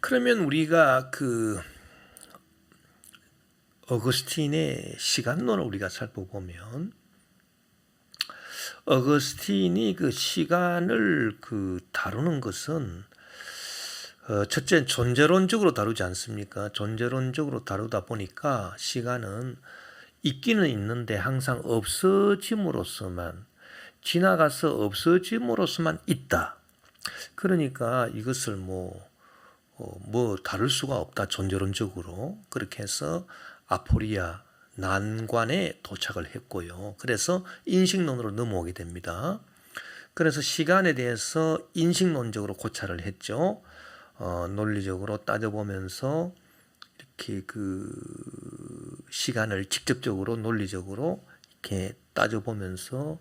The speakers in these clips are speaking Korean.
그러면 우리가 그 어거스틴의 시간론을 우리가 살펴보면 어거스틴이 그 시간을 다루는 것은 첫째 존재론적으로 다루지 않습니까? 존재론적으로 다루다 보니까 시간은 있기는 있는데 항상 없어짐으로써만 지나가서 없어짐으로써만 있다. 그러니까 이것을 뭐 다룰 수가 없다. 존재론적으로. 그렇게 해서 아포리아 난관에 도착을 했고요. 그래서 인식론으로 넘어오게 됩니다. 그래서 시간에 대해서 인식론적으로 고찰을 했죠. 논리적으로 따져보면서 이렇게 시간을 직접적으로 논리적으로 이렇게 따져보면서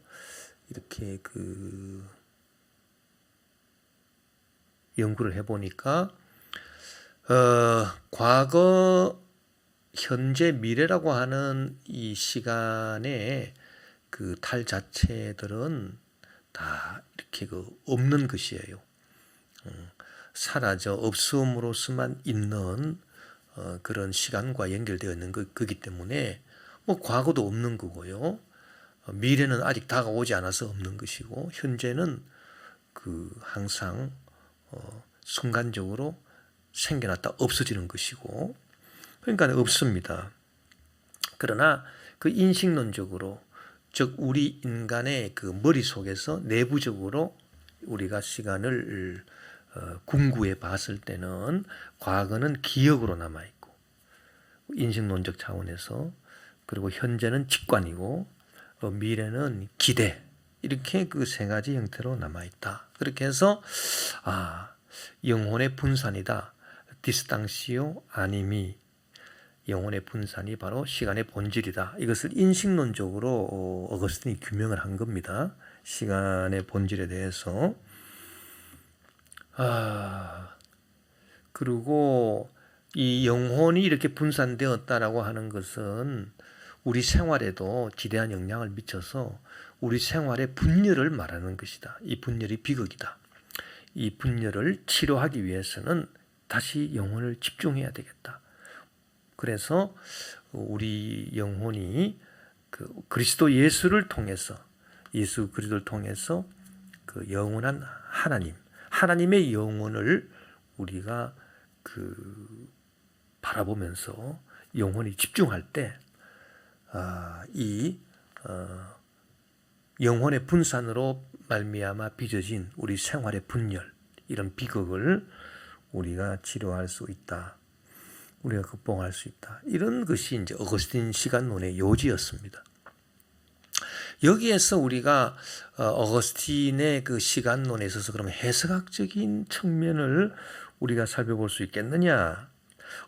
이렇게 연구를 해보니까 과거, 현재, 미래라고 하는 이 시간의 탈 자체들은 다 이렇게 없는 것이에요. 사라져 없음으로서만 있는 그런 시간과 연결되어 있는 거기 때문에 뭐 과거도 없는 거고요. 미래는 아직 다가오지 않아서 없는 것이고 현재는 항상 순간적으로 생겨났다 없어지는 것이고 그러니까 없습니다. 그러나 인식론적으로 즉 우리 인간의 머릿속에서 내부적으로 우리가 시간을 궁구해 봤을 때는 과거는 기억으로 남아있고 인식론적 차원에서 그리고 현재는 직관이고 미래는 기대 이렇게 세 가지 형태로 남아있다. 그렇게 해서 영혼의 분산이다. 디스탕시오 아니미 영혼의 분산이 바로 시간의 본질이다. 이것을 인식론적으로 어거스틴이 규명을 한 겁니다. 시간의 본질에 대해서. 그리고 이 영혼이 이렇게 분산되었다라고 하는 것은 우리 생활에도 지대한 영향을 미쳐서 우리 생활의 분열을 말하는 것이다. 이 분열이 비극이다. 이 분열을 치료하기 위해서는 다시 영혼을 집중해야 되겠다. 그래서 우리 영혼이 그리스도 예수를 통해서 예수 그리스도를 통해서 영원한 하나님의 영혼을 우리가 바라보면서 영혼이 집중할 때 이 영혼의 분산으로 말미암아 빚어진 우리 생활의 분열 이런 비극을 우리가 치료할 수 있다. 우리가 극복할 수 있다. 이런 것이 이제 어거스틴 시간론의 요지였습니다. 여기에서 우리가 어거스틴의 시간론에 있어서 그러면 해석학적인 측면을 우리가 살펴볼 수 있겠느냐?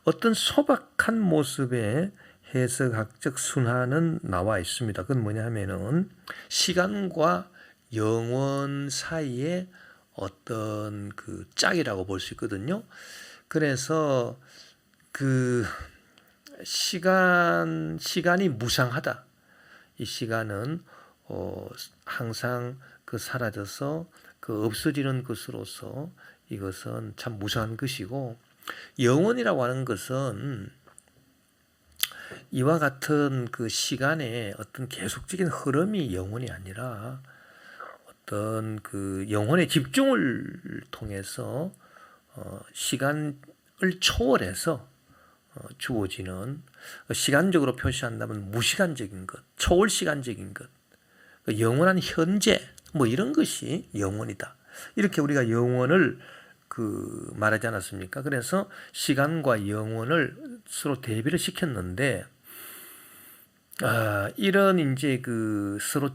어떤 소박한 모습의 해석학적 순환은 나와 있습니다. 그건 뭐냐 하면은 시간과 영원 사이에 어떤 짝이라고 볼 수 있거든요. 그래서 시간이 무상하다. 이 시간은 항상 사라져서 없어지는 것으로서 이것은 참 무상한 것이고 영원이라고 하는 것은 이와 같은 시간의 어떤 계속적인 흐름이 영원이 아니라 어떤 영혼의 집중을 통해서 시간을 초월해서 주어지는 시간적으로 표시한다면 무시간적인 것, 초월시간적인 것, 영원한 현재 뭐 이런 것이 영원이다. 이렇게 우리가 영원을 말하지 않았습니까? 그래서 시간과 영원을 서로 대비를 시켰는데 이런 이제 서로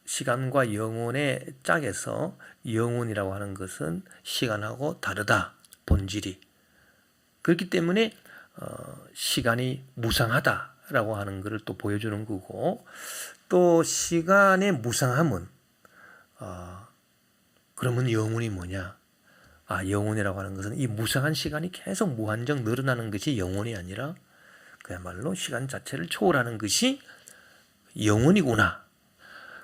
시간과 영혼의 짝에서 영혼이라고 하는 것은 시간하고 다르다. 본질이. 그렇기 때문에 시간이 무상하다라고 하는 것을 또 보여주는 거고 또 시간의 무상함은 그러면 영혼이 뭐냐? 영혼이라고 하는 것은 이 무상한 시간이 계속 무한정 늘어나는 것이 영혼이 아니라 그야말로 시간 자체를 초월하는 것이 영혼이구나.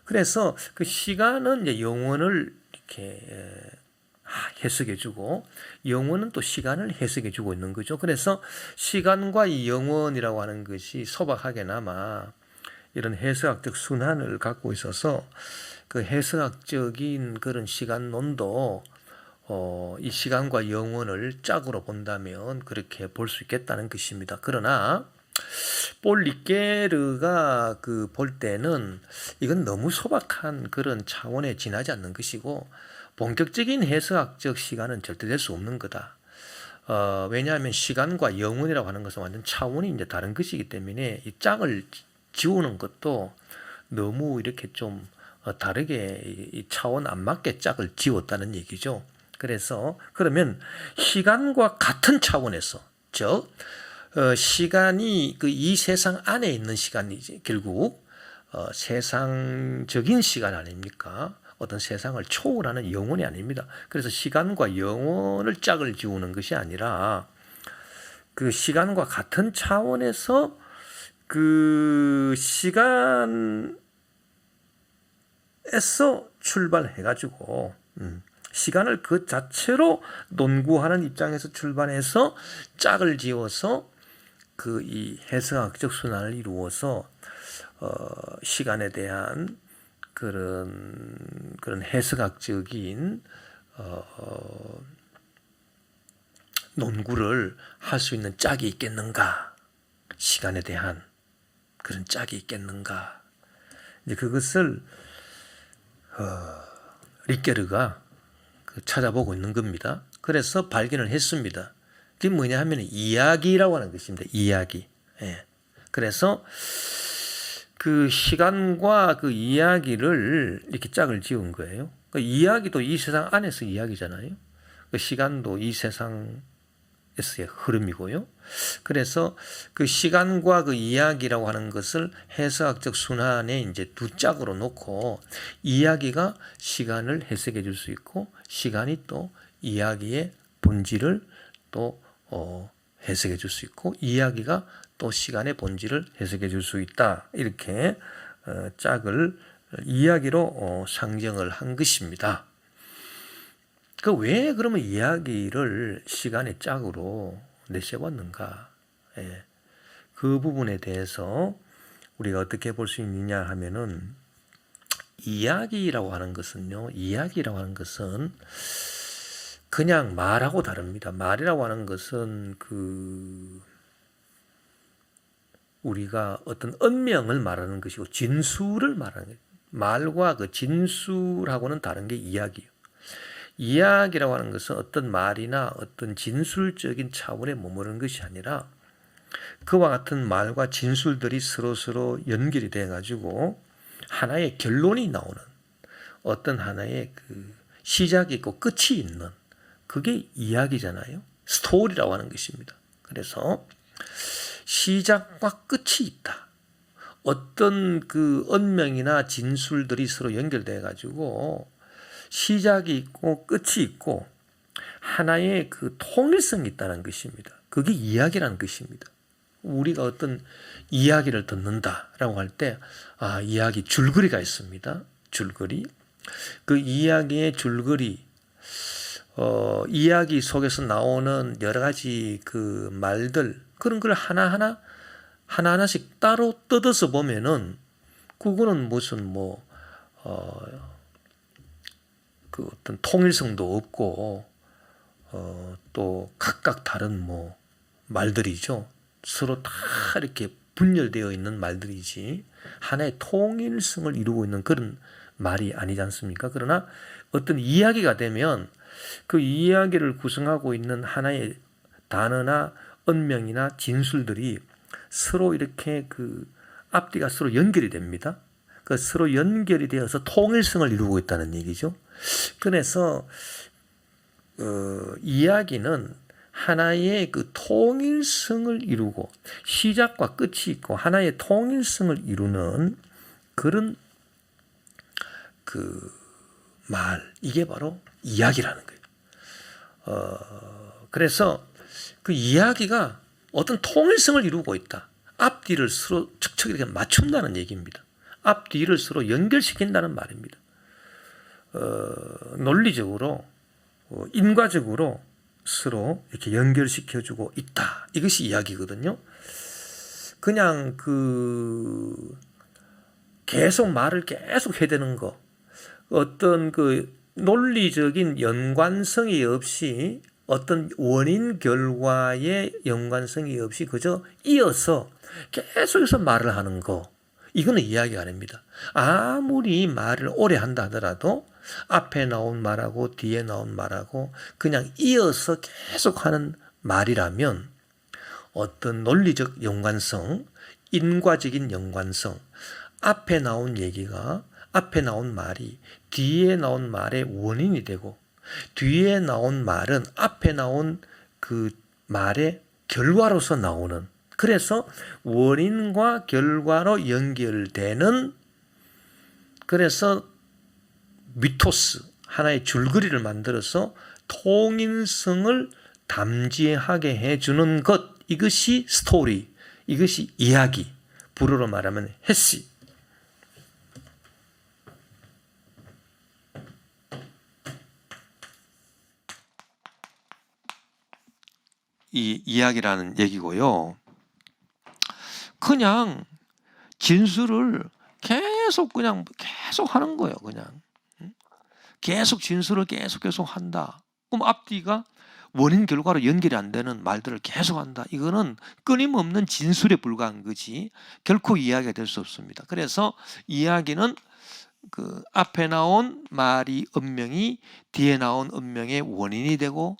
그래서 시간은 이제 영혼을 이렇게 해석해주고 영원은 또 시간을 해석해주고 있는 거죠. 그래서 시간과 이 영원이라고 하는 것이 소박하게나마 이런 해석학적 순환을 갖고 있어서 그 해석학적인 그런 시간론도 이 시간과 영원을 짝으로 본다면 그렇게 볼 수 있겠다는 것입니다. 그러나 폴 리게르가 그 볼 때는 이건 너무 소박한 그런 차원에 지나지 않는 것이고 본격적인 해석학적 시간은 절대 될 수 없는 거다. 왜냐하면 시간과 영원이라고 하는 것은 완전 차원이 이제 다른 것이기 때문에 이 짝을 지우는 것도 너무 이렇게 좀 다르게 이 차원 안 맞게 짝을 지웠다는 얘기죠. 그래서 그러면 시간과 같은 차원에서 즉 시간이 그 이 세상 안에 있는 시간이지 결국 세상적인 시간 아닙니까? 어떤 세상을 초월하는 영혼이 아닙니다. 그래서 시간과 영혼을 짝을 지우는 것이 아니라 그 시간과 같은 차원에서 그 시간에서 출발해가지고 시간을 그 자체로 논구하는 입장에서 출발해서 짝을 지어서 그 이 해석학적 순환을 이루어서 시간에 대한 그런 해석학적인 논구를 할 수 있는 짝이 있겠는가? 시간에 대한 그런 짝이 있겠는가? 이제 그것을 리게르가 찾아보고 있는 겁니다. 그래서 발견을 했습니다. 그게 뭐냐 하면 이야기라고 하는 것입니다. 이야기. 예. 그래서 그 시간과 그 이야기를 이렇게 짝을 지은 거예요. 그 이야기도 이 세상 안에서 이야기잖아요. 그 시간도 이 세상에서의 흐름이고요. 그래서 그 시간과 그 이야기라고 하는 것을 해석학적 순환에 이제 두 짝으로 놓고 이야기가 시간을 해석해 줄 수 있고 시간이 또 이야기의 본질을 또 해석해 줄 수 있고 이야기가 또 시간의 본질을 해석해 줄 수 있다. 이렇게 짝을 이야기로 상정을 한 것입니다. 그 왜 그러면 이야기를 시간의 짝으로 내세웠는가? 예. 그 부분에 대해서 우리가 어떻게 볼 수 있느냐 하면은 이야기라고 하는 것은요. 이야기라고 하는 것은 그냥 말하고 다릅니다. 말이라고 하는 것은 그 우리가 어떤 언명을 말하는 것이고 진술을 말하는 거예요. 말과 그 진술하고는 다른 게 이야기예요. 이야기라고 하는 것은 어떤 말이나 어떤 진술적인 차원에 머무르는 것이 아니라 그와 같은 말과 진술들이 서로 연결이 돼 가지고 하나의 결론이 나오는 어떤 하나의 그 시작이 있고 끝이 있는 그게 이야기잖아요. 스토리라고 하는 것입니다. 그래서 시작과 끝이 있다. 어떤 그 언명이나 진술들이 서로 연결돼 가지고 시작이 있고 끝이 있고 하나의 그 통일성이 있다는 것입니다. 그게 이야기라는 것입니다. 우리가 어떤 이야기를 듣는다라고 할 때 이야기 줄거리가 있습니다. 줄거리. 그 이야기의 줄거리 이야기 속에서 나오는 여러 가지 그 말들 그런 걸 하나하나씩 따로 뜯어서 보면은 그거는 무슨 그 어떤 통일성도 없고 또 각각 다른 말들이죠. 서로 다 이렇게 분열되어 있는 말들이지 하나의 통일성을 이루고 있는 그런 말이 아니지 않습니까? 그러나 어떤 이야기가 되면 그 이야기를 구성하고 있는 하나의 단어나 언명이나 진술들이 서로 이렇게 그 앞뒤가 서로 연결이 됩니다. 그 서로 연결이 되어서 통일성을 이루고 있다는 얘기죠. 그래서 이야기는 하나의 그 통일성을 이루고 시작과 끝이 있고 하나의 통일성을 이루는 그런 그 말 이게 바로 이야기라는 거예요. 그래서 그 이야기가 어떤 통일성을 이루고 있다. 앞뒤를 서로 척척 이렇게 맞춘다는 얘기입니다. 앞뒤를 서로 연결시킨다는 말입니다. 논리적으로 인과적으로 서로 이렇게 연결시켜주고 있다. 이것이 이야기거든요. 그냥 계속 말을 계속 해대는 거, 어떤 논리적인 연관성이 없이, 어떤 원인 결과의 연관성이 없이 그저 이어서 계속해서 말을 하는 거, 이거는 이야기가 아닙니다. 아무리 말을 오래 한다 하더라도 앞에 나온 말하고 뒤에 나온 말하고 그냥 이어서 계속하는 말이라면 어떤 논리적 연관성, 인과적인 연관성, 앞에 나온 얘기가, 앞에 나온 말이 뒤에 나온 말의 원인이 되고, 뒤에 나온 말은 앞에 나온 그 말의 결과로서 나오는, 그래서 원인과 결과로 연결되는, 그래서 미토스, 하나의 줄거리를 만들어서 통일성을 담지하게 해주는 것, 이것이 스토리, 이것이 이야기, 불어로 말하면 해시. 이 이야기라는 얘기고요. 그냥 진술을 계속 하는 거예요. 그냥 계속 진술을 계속 한다. 그럼 앞뒤가 원인 결과로 연결이 안 되는 말들을 계속 한다. 이거는 끊임없는 진술에 불과한 거지 결코 이야기가 될 수 없습니다. 그래서 이야기는 그 앞에 나온 말이 음명이 뒤에 나온 음명의 원인이 되고,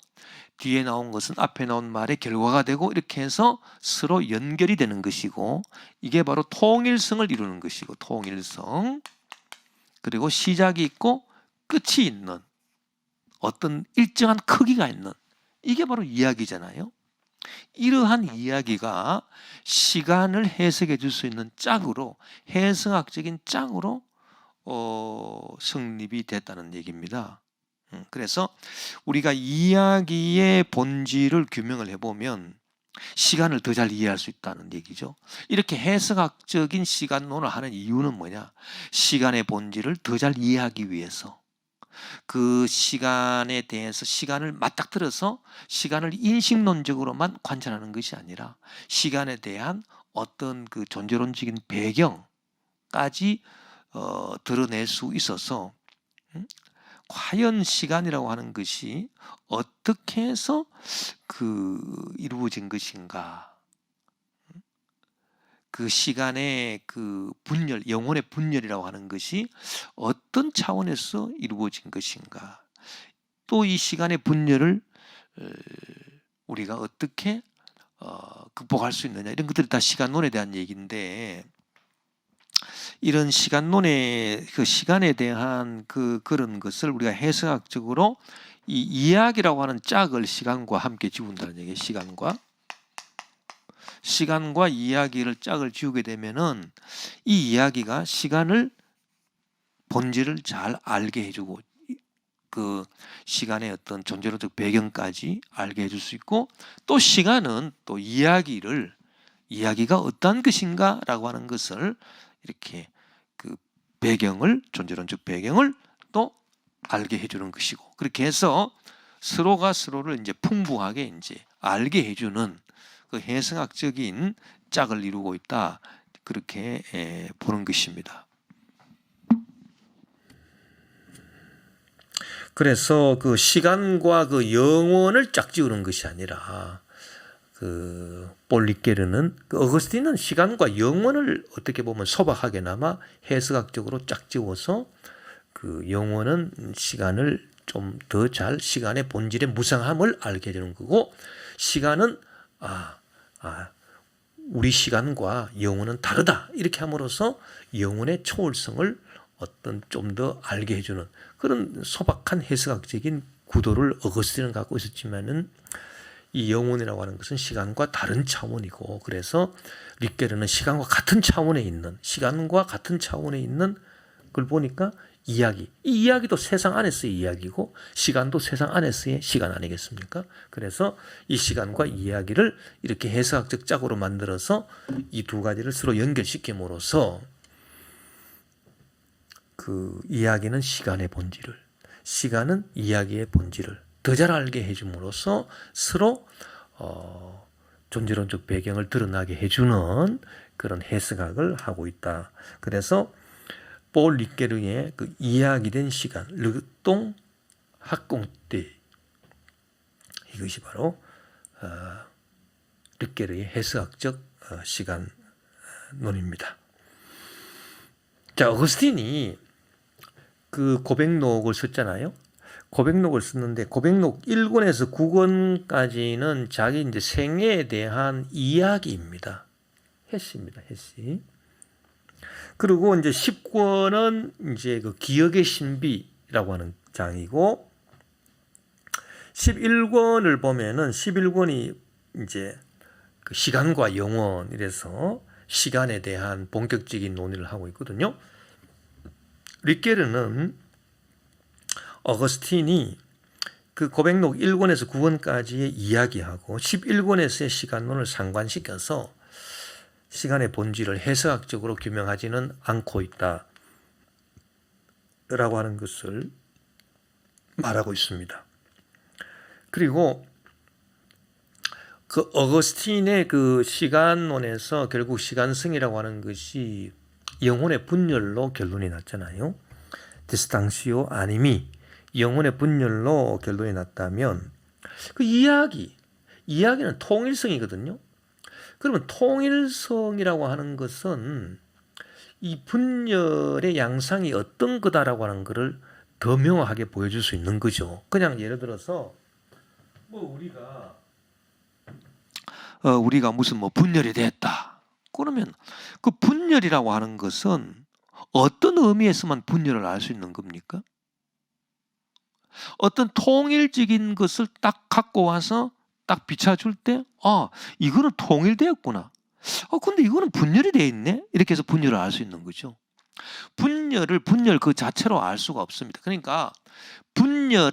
뒤에 나온 것은 앞에 나온 말의 결과가 되고, 이렇게 해서 서로 연결이 되는 것이고, 이게 바로 통일성을 이루는 것이고, 통일성. 그리고 시작이 있고 끝이 있는 어떤 일정한 크기가 있는, 이게 바로 이야기잖아요. 이러한 이야기가 시간을 해석해 줄 수 있는 짝으로, 해석학적인 짝으로 성립이 됐다는 얘기입니다. 그래서 우리가 이야기의 본질을 규명을 해보면 시간을 더 잘 이해할 수 있다는 얘기죠. 이렇게 해석학적인 시간론을 하는 이유는 뭐냐? 시간의 본질을 더 잘 이해하기 위해서, 그 시간에 대해서 시간을 맞닥뜨려서 시간을 인식론적으로만 관찰하는 것이 아니라 시간에 대한 어떤 그 존재론적인 배경까지 드러낼 수 있어서, 과연 시간이라고 하는 것이 어떻게 해서 이루어진 것인가, 그 시간의 그 분열, 영혼의 분열이라고 하는 것이 어떤 차원에서 이루어진 것인가, 또 이 시간의 분열을 우리가 어떻게 극복할 수 있느냐, 이런 것들이 다 시간론에 대한 얘기인데, 이런 시간론의 그 시간에 대한 그런 것을 우리가 해석학적으로 이 이야기라고 하는 짝을 시간과 함께 지운다는 얘기예요. 시간과 이야기를 짝을 지우게 되면은 이 이야기가 시간을, 본질을 잘 알게 해주고, 그 시간의 어떤 존재론적 배경까지 알게 해줄 수 있고, 또 시간은 또 이야기가 어떠한 것인가라고 하는 것을 이렇게 그 배경을, 존재론적 배경을 또 알게 해주는 것이고, 그렇게 해서 서로가 서로를 이제 풍부하게 이제 알게 해주는 그 해석학적인 짝을 이루고 있다, 그렇게 보는 것입니다. 그래서 그 시간과 그 영혼을 짝지우는 것이 아니라, 볼리케르는, 어거스틴은 시간과 영혼을 어떻게 보면 소박하게나마 해석학적으로 짝지워서 그 영혼은 시간을 좀 더 잘, 시간의 본질의 무상함을 알게 되는 거고, 시간은 우리 시간과 영혼은 다르다, 이렇게 함으로써 영혼의 초월성을 어떤 좀 더 알게 해주는 그런 소박한 해석학적인 구도를 어거스틴은 갖고 있었지만은, 이 영혼이라고 하는 것은 시간과 다른 차원이고, 그래서 리케르는 시간과 같은 차원에 있는 걸 보니까 이 이야기도 세상 안에서의 이야기고 시간도 세상 안에서의 시간 아니겠습니까? 그래서 이 시간과 이야기를 이렇게 해석학적 짝으로 만들어서 이 두 가지를 서로 연결시킴으로써 그 이야기는 시간의 본질을, 시간은 이야기의 본질을 더 잘 알게 해줌으로써 서로 존재론적 배경을 드러나게 해주는 그런 해석학을 하고 있다. 그래서 폴 리케르의 그 이야기된 시간, 르동 학공 때, 이것이 바로 리케르의 해석학적 시간론입니다. 자, 어거스틴이 그 고백록을 썼잖아요. 고백록을 썼는데 고백록 1권에서 9권까지는 자기 이제 생애에 대한 이야기입니다. 해시입니다. 해시. 그리고 이제 10권은 이제 그 기억의 신비라고 하는 장이고 11권을 보면은 11권이 이제 그 시간과 영원 이래서 시간에 대한 본격적인 논의를 하고 있거든요. 리케르는 어거스틴이 그 고백록 1권에서 9권까지의 이야기하고 11권에서의 시간론을 상관시켜서 시간의 본질을 해석학적으로 규명하지는 않고 있다 라고 하는 것을 말하고 있습니다. 그리고 그 어거스틴의 그 시간론에서 결국 시간성이라고 하는 것이 영혼의 분열로 결론이 났잖아요. 디스탕시오 아니미, 영혼의 분열로 결론이 났다면 그 이야기는 통일성이거든요. 그러면 통일성이라고 하는 것은 이 분열의 양상이 어떤 거다라고 하는 것을 더 명확하게 보여줄 수 있는 거죠. 그냥 예를 들어서 뭐 우리가 무슨 뭐 분열이 됐다. 그러면 그 분열이라고 하는 것은 어떤 의미에서만 분열을 알 수 있는 겁니까? 어떤 통일적인 것을 딱 갖고 와서 딱 비춰줄 때, 이거는 통일되었구나. 근데 이거는 분열이 되어 있네? 이렇게 해서 분열을 알 수 있는 거죠. 분열 그 자체로 알 수가 없습니다. 그러니까 분열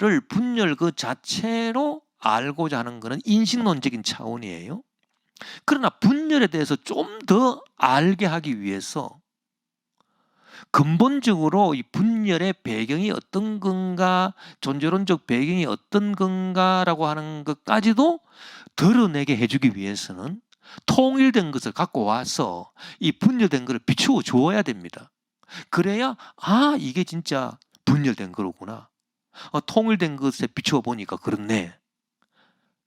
그 자체로 알고자 하는 것은 인식론적인 차원이에요. 그러나 분열에 대해서 좀 더 알게 하기 위해서 근본적으로 이 분열의 배경이 어떤 건가, 존재론적 배경이 어떤 건가라고 하는 것까지도 드러내게 해주기 위해서는 통일된 것을 갖고 와서 이 분열된 것을 비추어 주어야 됩니다. 그래야 이게 진짜 분열된 거로구나. 통일된 것에 비추어 보니까 그렇네.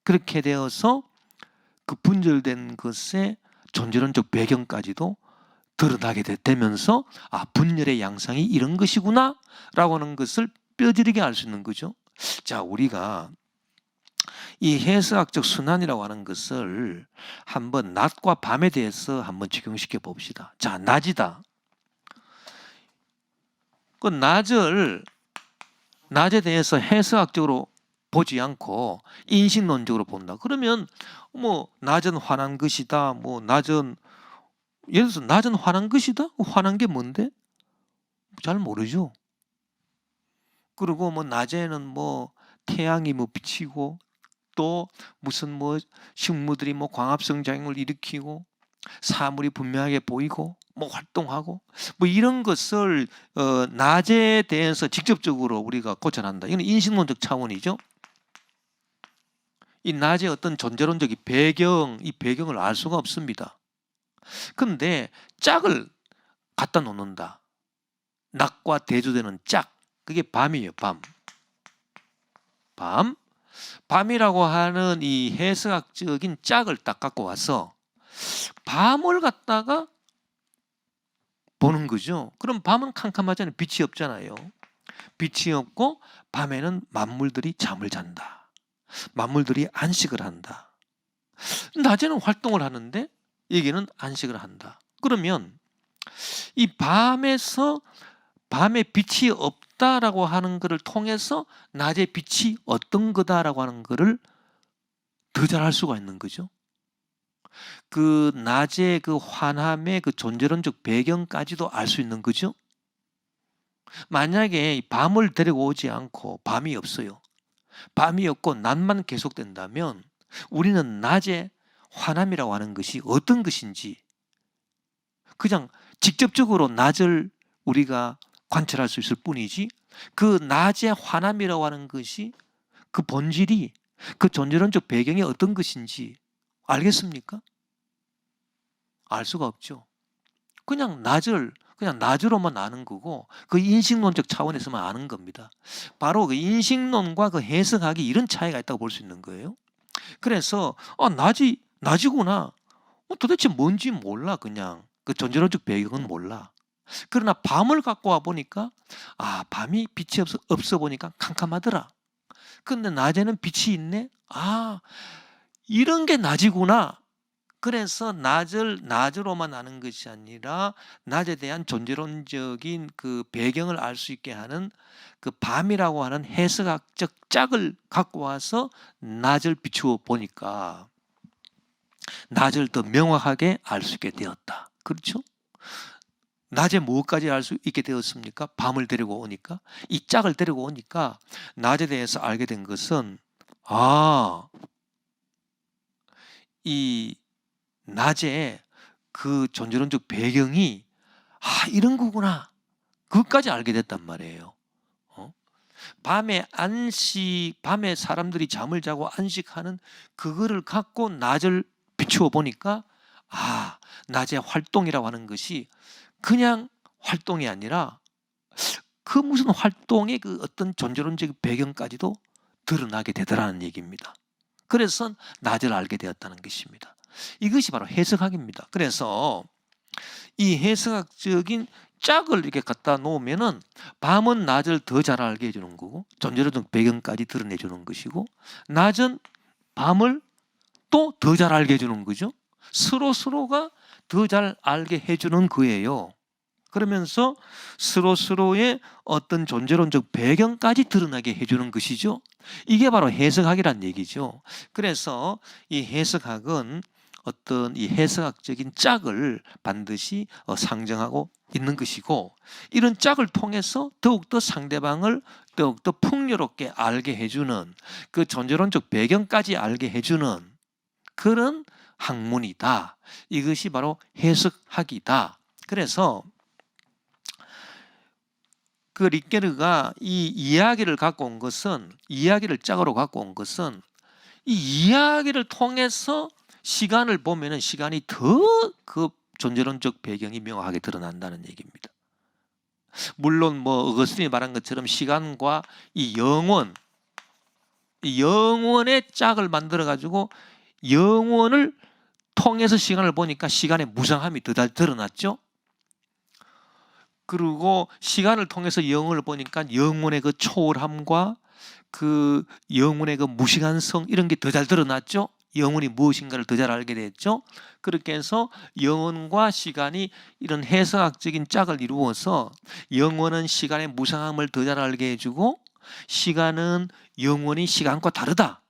그렇게 되어서 그 분열된 것의 존재론적 배경까지도 드러나게 되면서 분열의 양상이 이런 것이구나 라고 하는 것을 뼈저리게 알 수 있는 거죠. 자, 우리가 이 해석학적 순환이라고 하는 것을 한번 낮과 밤에 대해서 한번 적용시켜 봅시다. 자, 낮이다. 그 낮에 대해서 해석학적으로 보지 않고 인식론적으로 본다. 그러면 뭐 낮은 환한 것이다. 뭐 낮은 예를 들어서 낮은 환한 것이다? 환한 게 뭔데? 잘 모르죠. 그리고 뭐 낮에는 뭐 태양이 뭐 비치고 또 무슨 뭐 식물들이 뭐 광합성 작용을 일으키고 사물이 분명하게 보이고 뭐 활동하고 뭐 이런 것을 낮에 대해서 직접적으로 우리가 고찰한다. 이건 인식론적 차원이죠. 이 낮의 어떤 존재론적 이 배경을 알 수가 없습니다. 근데 짝을 갖다 놓는다. 낮과 대조되는 짝. 그게 밤이에요. 밤이라고 하는 이 해석학적인 짝을 딱 갖고 와서 밤을 갖다가 보는 거죠. 그럼 밤은 캄캄하잖아요. 빛이 없잖아요. 빛이 없고 밤에는 만물들이 잠을 잔다. 만물들이 안식을 한다. 낮에는 활동을 하는데 여기는 안식을 한다. 그러면 이 밤에 빛이 없다라고 하는 것을 통해서 낮의 빛이 어떤 거다라고 하는 것을 더 잘 알 수가 있는 거죠. 그 낮의 그 환함의 그 존재론적 배경까지도 알 수 있는 거죠. 만약에 밤을 데리고 오지 않고 밤이 없어요. 밤이 없고 낮만 계속된다면 우리는 낮의 환함이라고 하는 것이 어떤 것인지 그냥 직접적으로 낮을 우리가 관찰할 수 있을 뿐이지 그 낮의 환함이라고 하는 것이 그 본질이, 그 존재론적 배경이 어떤 것인지 알겠습니까? 알 수가 없죠. 그냥 낮으로만 아는 거고, 그 인식론적 차원에서만 아는 겁니다. 바로 그 인식론과 그 해석학이 이런 차이가 있다고 볼 수 있는 거예요. 그래서 낮이구나. 도대체 뭔지 몰라. 그냥 그 존재론적 배경은 몰라. 그러나 밤을 갖고 와 보니까 밤이 빛이 없어 보니까 캄캄하더라. 근데 낮에는 빛이 있네. 이런 게 낮이구나. 그래서 낮으로만 아는 것이 아니라 낮에 대한 존재론적인 그 배경을 알 수 있게 하는 그 밤이라고 하는 해석학적 짝을 갖고 와서 낮을 비추어 보니까 낮을 더 명확하게 알 수 있게 되었다. 그렇죠? 낮에 무엇까지 알 수 있게 되었습니까? 밤을 데리고 오니까, 이 짝을 데리고 오니까 낮에 대해서 알게 된 것은 이 낮에 그 존재론적 배경이 이런 거구나. 그것까지 알게 됐단 말이에요. 밤에 사람들이 잠을 자고 안식하는 그거를 갖고 낮을 비추어 보니까 낮의 활동이라고 하는 것이 그냥 활동이 아니라 그 무슨 활동의 그 어떤 존재론적 배경까지도 드러나게 되더라는 얘기입니다. 그래서 낮을 알게 되었다는 것입니다. 이것이 바로 해석학입니다. 그래서 이 해석학적인 짝을 이렇게 갖다 놓으면은 밤은 낮을 더 잘 알게 해주는 거고, 존재론적 배경까지 드러내주는 것이고, 낮은 밤을 또 더 잘 알게 해주는 거죠. 서로가 더 잘 알게 해주는 거예요. 그러면서 서로의 어떤 존재론적 배경까지 드러나게 해주는 것이죠. 이게 바로 해석학이란 얘기죠. 그래서 이 해석학은 어떤 이 해석학적인 짝을 반드시 상정하고 있는 것이고, 이런 짝을 통해서 더욱더 상대방을 더욱더 풍요롭게 알게 해주는, 그 존재론적 배경까지 알게 해주는 그런 학문이다. 이것이 바로 해석학이다. 그래서 그 리케르가 이 이야기를 짝으로 갖고 온 것은 이 이야기를 통해서 시간을 보면은 시간이 더 그 존재론적 배경이 명확하게 드러난다는 얘기입니다. 물론 어거스틴이 말한 것처럼 시간과 이 영원의 짝을 만들어 가지고 영원을 통해서 시간을 보니까 시간의 무상함이 더 잘 드러났죠. 그리고 시간을 통해서 영혼을 보니까 영혼의 그 초월함과 그 영혼의 그 무시간성, 이런 게 더 잘 드러났죠. 영혼이 무엇인가를 더 잘 알게 됐죠. 그렇게 해서 영혼과 시간이 이런 해석학적인 짝을 이루어서 영혼은 시간의 무상함을 더 잘 알게 해주고, 시간은 영혼이 시간과 다르다.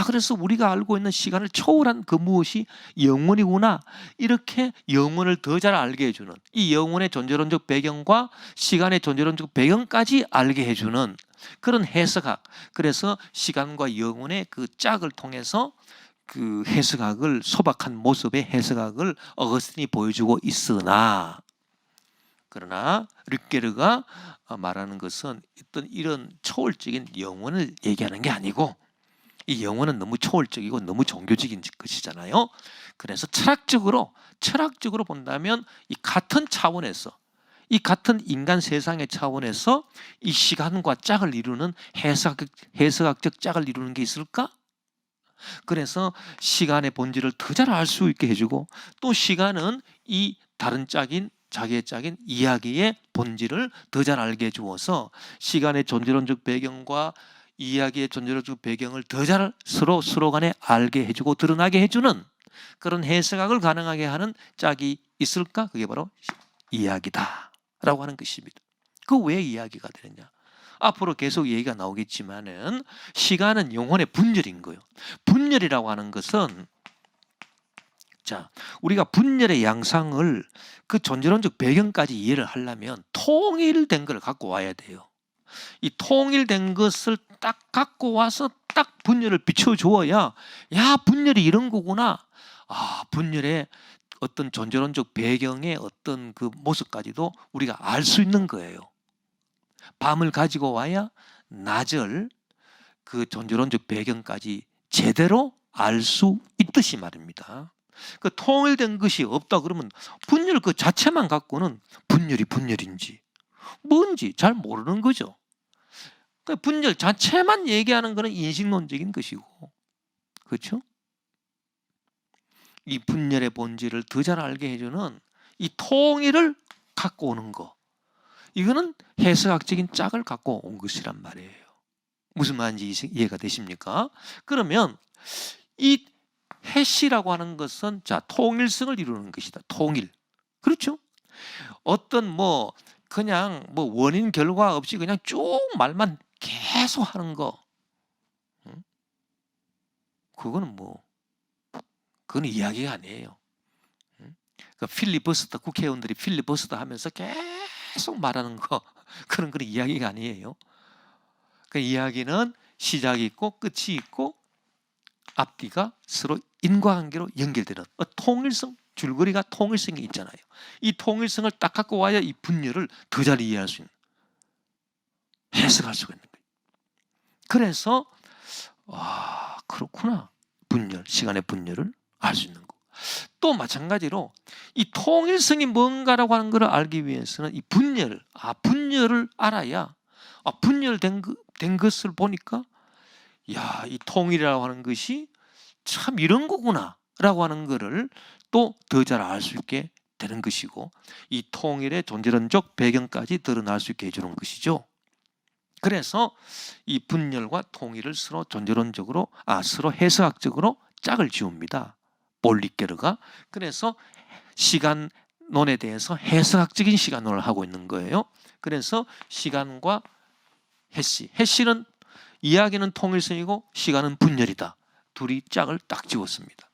그래서 우리가 알고 있는 시간을 초월한 그 무엇이 영혼이구나. 이렇게 영혼을 더 잘 알게 해주는, 이 영혼의 존재론적 배경과 시간의 존재론적 배경까지 알게 해주는 그런 해석학. 그래서 시간과 영혼의 그 짝을 통해서 그 해석학을, 소박한 모습의 해석학을 어거스틴이 보여주고 있으나, 그러나 르케르가 말하는 것은 어떤 이런 초월적인 영혼을 얘기하는 게 아니고, 이 영혼은 너무 초월적이고 너무 종교적인 것이잖아요. 그래서 철학적으로 본다면 이 같은 차원에서, 이 같은 인간 세상의 차원에서 이 시간과 짝을 이루는 해석학적 짝을 이루는 게 있을까? 그래서 시간의 본질을 더 잘 알 수 있게 해주고, 또 시간은 이 다른 짝인 자기의 짝인 이야기의 본질을 더 잘 알게 해주어서 시간의 존재론적 배경과 이야기의 존재론적 배경을 더 잘 서로 간에 알게 해주고 드러나게 해주는 그런 해석학을 가능하게 하는 짝이 있을까? 그게 바로 이야기다 라고 하는 것입니다. 그 왜 이야기가 되느냐? 앞으로 계속 얘기가 나오겠지만은 시간은 영혼의 분열인 거예요. 분열이라고 하는 것은, 우리가 분열의 양상을 그 존재론적 배경까지 이해를 하려면 통일된 걸 갖고 와야 돼요. 이 통일된 것을 딱 갖고 와서 딱 분열을 비춰주어야, 분열이 이런 거구나. 분열의 어떤 존재론적 배경의 어떤 그 모습까지도 우리가 알 수 있는 거예요. 밤을 가지고 와야 낮을 그 존재론적 배경까지 제대로 알 수 있듯이 말입니다. 그 통일된 것이 없다 그러면 분열 그 자체만 갖고는 분열이 분열인지 뭔지 잘 모르는 거죠. 그 분열 자체만 얘기하는 것은 인식론적인 것이고, 그렇죠? 이 분열의 본질을 더 잘 알게 해주는 이 통일을 갖고 오는 거, 이거는 해석학적인 짝을 갖고 온 것이란 말이에요. 무슨 말인지 이해가 되십니까? 그러면 이 해시라고 하는 것은 자 통일성을 이루는 것이다. 통일. 그렇죠? 어떤 뭐 그냥 뭐 원인 결과 없이 그냥 쭉 말만 계속 하는 거, 그거는 뭐 그건 이야기가 아니에요. 그 필리버스터 국회의원들이 필리버스터 하면서 계속 말하는 거, 그런 이야기가 아니에요. 그 이야기는 시작이 있고 끝이 있고 앞뒤가 서로 인과관계로 연결되는 통일성, 줄거리가 통일성이 있잖아요. 이 통일성을 딱 갖고 와야 이 분열을 더 잘 이해할 수 있는, 해석할 수가 있는 거예요. 그래서 그렇구나, 분열, 시간의 분열을 알 수 있는 거. 또 마찬가지로 이 통일성이 뭔가라고 하는 것을 알기 위해서는 이 분열을 알아야, 분열된 것을 보니까 야, 이 통일이라고 하는 것이 참 이런 거구나 라고 하는 것을 또 더 잘 알 수 있게 되는 것이고, 이 통일의 존재론적 배경까지 드러날 수 있게 해주는 것이죠. 그래서 이 분열과 통일을 서로 존재론적으로 서로 해석학적으로 짝을 지웁니다. 볼리케르가. 그래서 시간론에 대해서 해석학적인 시간론을 하고 있는 거예요. 그래서 시간과 해시는 이야기는 통일성이고 시간은 분열이다. 둘이 짝을 딱 지웠습니다.